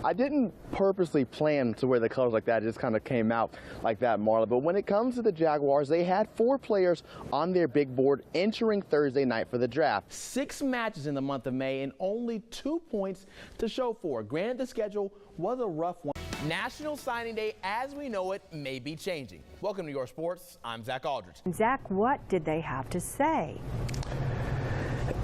I didn't purposely plan to wear the colors like that. It just kind of came out like that, Marla. But when it comes to the Jaguars, they had 4 players on their big board entering Thursday night for the draft. 6 matches in the month of May and only 2 points to show for it. Granted, the schedule was a rough one. National Signing Day, as we know it, may be changing. Welcome to Your Sports. I'm Zach Aldridge. Zach, what did they have to say?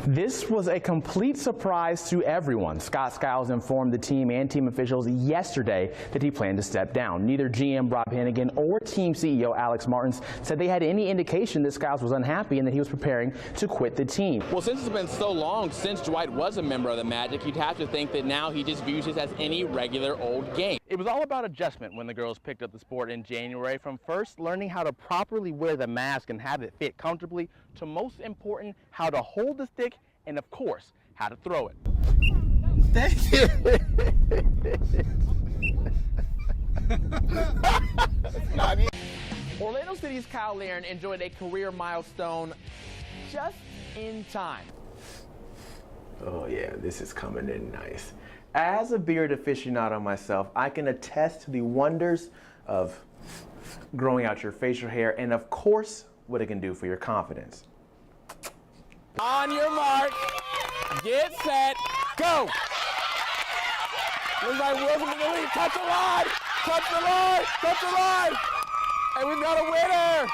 This was a complete surprise to everyone. Scott Skiles informed the team and team officials yesterday that he planned to step down. Neither GM Rob Hannigan or team CEO Alex Martins said they had any indication that Skiles was unhappy and that he was preparing to quit the team. Well, since it's been so long since Dwight was a member of the Magic, you'd have to think that now he just views this as any regular old game. It was all about adjustment when the girls picked up the sport in January, from first learning how to properly wear the mask and have it fit comfortably, to most important, how to hold the stick and, of course, how to throw it. Thank you. Orlando City's Kyle Larin enjoyed a career milestone just in time. Oh yeah, this is coming in nice. As a beard aficionado myself, I can attest to the wonders of growing out your facial hair and, of course, what it can do for your confidence. On your mark, get set, go! Looks like Wilson in the lead. Touch the line! Touch the line! Touch the line! And we've got a winner!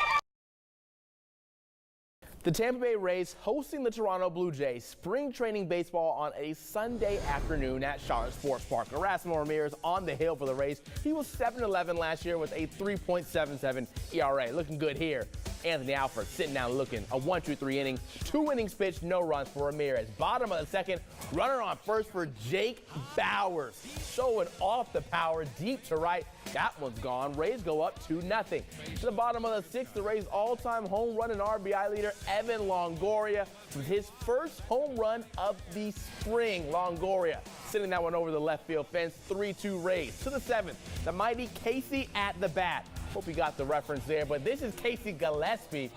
The Tampa Bay Rays hosting the Toronto Blue Jays spring training baseball on a Sunday afternoon at Charlotte Sports Park. Erasmo Ramirez on the hill for the Rays. He was 7-11 last year with a 3.77 ERA. Looking good here. Anthony Alford sitting down looking. A 1-2-3 inning, 2 innings pitched, no runs for Ramirez. Bottom of the second, runner on first for Jake Bowers. Showing off the power deep to right. That one's gone. Rays go up 2-0. To the bottom of the sixth, the Rays' all-time home run and RBI leader, Evan Longoria, with his first home run of the spring. Longoria sending that one over the left field fence. 3-2 Rays. To the seventh, the mighty Casey at the bat. Hope you got the reference there, but this is Casey Gillespie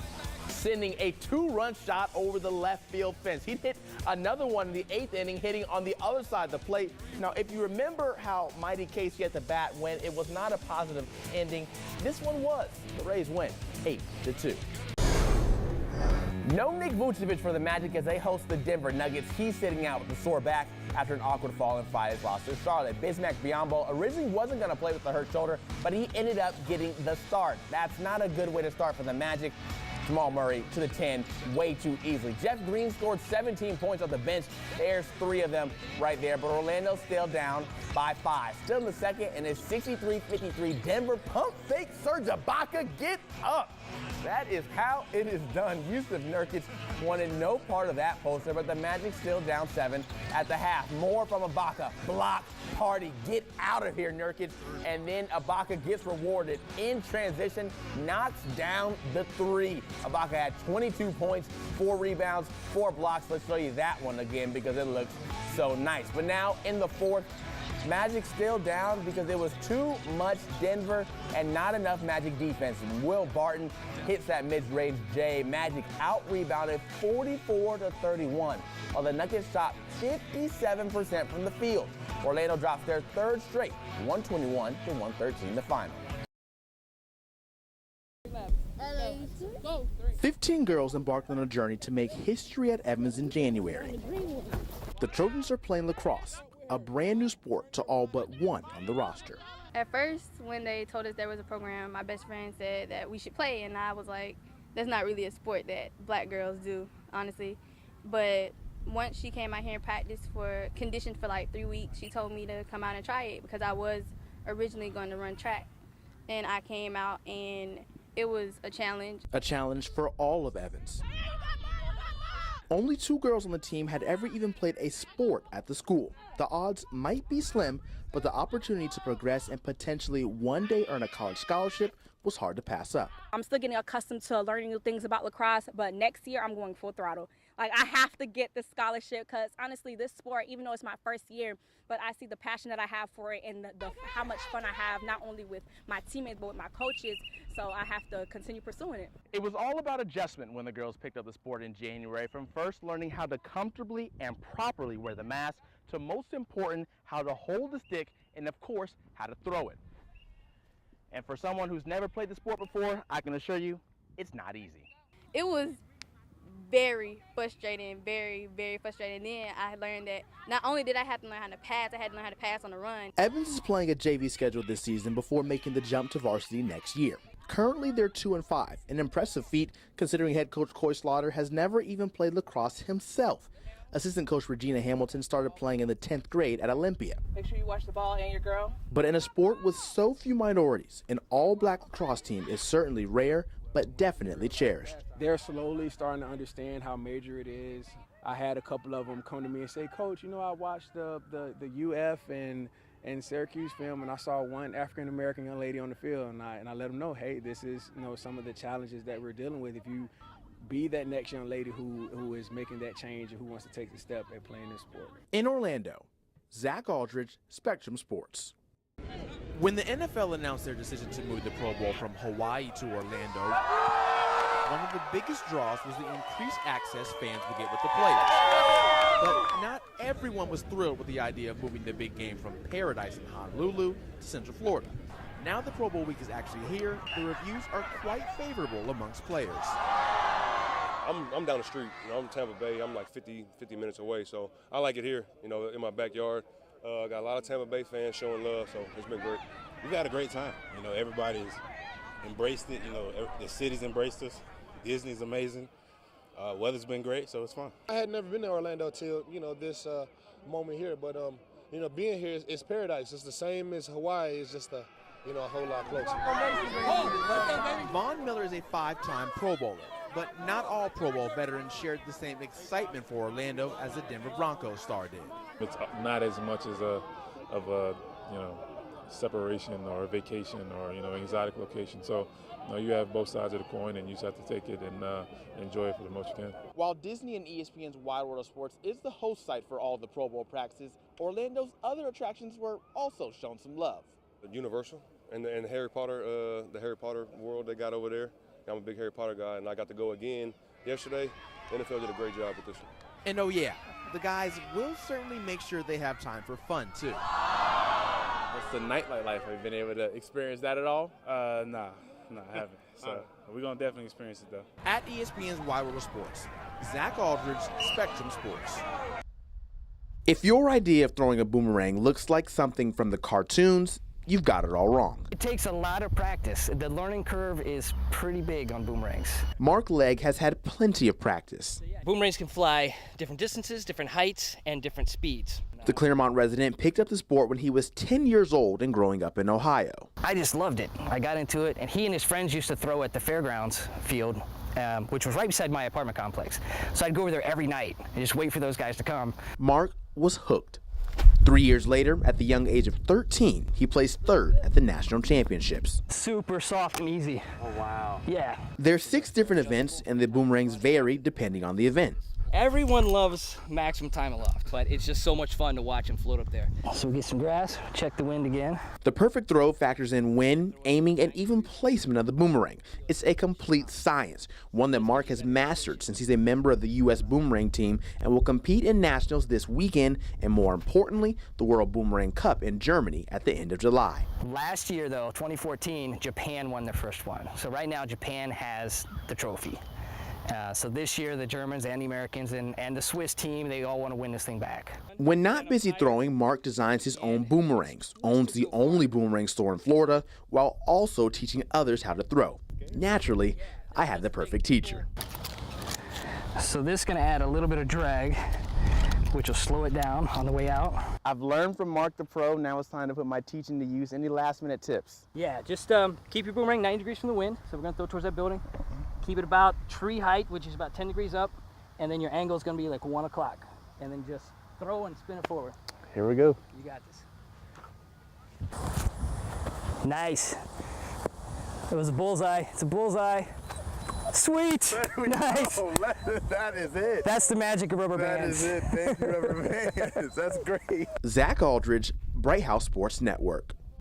sending a 2-run shot over the left field fence. He hit another one in the 8th inning, hitting on the other side of the plate. Now, if you remember how mighty Casey at the bat went, it was not a positive ending. This one was. The Rays win 8-2. No Nick Vucevic for the Magic as they host the Denver Nuggets. He's sitting out with a sore back after an awkward fall in Friday's loss to Charlotte. Bismack Biyombo originally wasn't going to play with the hurt shoulder, but he ended up getting the start. That's not a good way to start for the Magic. Jamal Murray to the 10 way too easily. Jeff Green scored 17 points off the bench. There's 3 of them right there, but Orlando's still down by 5. Still in the second, and it's 63-53. Denver pump fake Serge Ibaka, get up. That is how it is done. Yusuf Nurkic wanted no part of that poster, but the Magic still down 7 at the half. More from Ibaka. Block, party, get out of here, Nurkic. And then Ibaka gets rewarded in transition, knocks down the 3. Ibaka had 22 points, 4 rebounds, 4 blocks. Let's show you that one again because it looks so nice. But now in the fourth, Magic still down because there was too much Denver and not enough Magic defense. Will Barton hits that mid-range J. Magic out-rebounded 44-31, while the Nuggets shot 57% from the field. Orlando drops their 3rd straight, 121-113 the final. 15 girls embarked on a journey to make history at Evans in January. The Trojans are playing lacrosse, a brand new sport to all but one on the roster. At first, when they told us there was a program, my best friend said that we should play, and I was like, that's not really a sport that black girls do, honestly. But once she came out here and practiced conditioned for like 3 weeks, she told me to come out and try it because I was originally going to run track. And I came out, and it was a challenge. A challenge for all of Evans. Only 2 girls on the team had ever even played a sport at the school. The odds might be slim, but the opportunity to progress and potentially one day earn a college scholarship was hard to pass up. I'm still getting accustomed to learning new things about lacrosse, but next year I'm going full throttle. Like, I have to get the scholarship because honestly, this sport, even though it's my first year, but I see the passion that I have for it and how much fun I have, not only with my teammates, but with my coaches. So I have to continue pursuing it. It was all about adjustment when the girls picked up the sport in January, from first learning how to comfortably and properly wear the mask to, most important, how to hold the stick and of course, how to throw it. And for someone who's never played the sport before, I can assure you, it's not easy. It was very frustrating, very, very frustrating. Then I learned that not only did I have to learn how to pass, I had to learn how to pass on the run. Evans is playing a JV schedule this season before making the jump to varsity next year. Currently, they're 2-5, an impressive feat considering head coach Coy Slaughter has never even played lacrosse himself. Assistant coach Regina Hamilton started playing in the 10th grade at Olympia. Make sure you watch the ball and your girl. But in a sport with so few minorities, an all-black lacrosse team is certainly rare, but definitely cherished. They're slowly starting to understand how major it is. I had a couple of them come to me and say, Coach, you know, I watched the UF and Syracuse film, and I saw one African-American young lady on the field, and I let them know, hey, this is, you know, some of the challenges that we're dealing with. If you be that next young lady who is making that change and who wants to take the step at playing this sport. In Orlando, Zach Aldridge, Spectrum Sports. When the NFL announced their decision to move the Pro Bowl from Hawaii to Orlando, one of the biggest draws was the increased access fans would get with the players. But not everyone was thrilled with the idea of moving the big game from Paradise in Honolulu to Central Florida. Now the Pro Bowl week is actually here, the reviews are quite favorable amongst players. I'm down the street. You know, I'm in Tampa Bay. I'm like 50 minutes away, so I like it here, you know, in my backyard. Got a lot of Tampa Bay fans showing love, so it's been great. We've had a great time. You know, everybody's embraced it. You know, the city's embraced us. Disney's amazing. Weather's been great, so it's fun. I had never been to Orlando till, you know, this moment here, but, you know, being here is paradise. It's the same as Hawaii. It's just a whole lot closer. Von Miller is a 5-time Pro Bowler, but not all Pro Bowl veterans shared the same excitement for Orlando as the Denver Broncos star did. It's not as much as a separation or a vacation or, you know, exotic location. So, you know, you have both sides of the coin, and you just have to take it and enjoy it for the most you can. While Disney and ESPN's Wide World of Sports is the host site for all the Pro Bowl practices, Orlando's other attractions were also shown some love. Universal and Harry Potter, the Harry Potter world they got over there. I'm a big Harry Potter guy, and I got to go again yesterday. The NFL did a great job with this one. And oh yeah, the guys will certainly make sure they have time for fun too. What's the nightlife life? Have you been able to experience that at all? Nah, I haven't. So we're gonna definitely experience it though. At ESPN's Wide World of Sports, Zach Aldridge, Spectrum Sports. If your idea of throwing a boomerang looks like something from the cartoons, you've got it all wrong. It takes a lot of practice. The learning curve is pretty big on boomerangs. Mark Legg has had plenty of practice. Boomerangs can fly different distances, different heights, and different speeds. The Claremont resident picked up the sport when he was 10 years old and growing up in Ohio. I just loved it. I got into it, and he and his friends used to throw at the fairgrounds field, which was right beside my apartment complex. So I'd go over there every night and just wait for those guys to come. Mark was hooked. 3 years later, at the young age of 13, he placed third at the national championships. Super soft and easy. Oh, wow. Yeah. There's 6 different events, and the boomerangs vary depending on the event. Everyone loves maximum time aloft, but it's just so much fun to watch him float up there. So we get some grass, check the wind again. The perfect throw factors in wind, aiming, and even placement of the boomerang. It's a complete science, one that Mark has mastered since he's a member of the U.S. Boomerang team and will compete in nationals this weekend and, more importantly, the World Boomerang Cup in Germany at the end of July. Last year, though, 2014, Japan won their first one. So right now, Japan has the trophy. So this year, the Germans and the Americans and the Swiss team, they all want to win this thing back. When not busy throwing, Mark designs his own boomerangs, owns the only boomerang store in Florida, while also teaching others how to throw. Naturally, I have the perfect teacher. So this is going to add a little bit of drag, which will slow it down on the way out. I've learned from Mark the Pro. Now it's time to put my teaching to use. Any last-minute tips? Yeah, just keep your boomerang 90 degrees from the wind. So we're going to throw towards that building. Keep it about tree height, which is about 10 degrees up, and then your angle is going to be like 1 o'clock. And then just throw and spin it forward. Here we go. You got this. Nice. It was a bullseye. It's a bullseye. Sweet. Nice. That is it. That's the magic of rubber bands. That is it. Thank you, rubber bands. That's great. Zach Aldridge, Bright House Sports Network.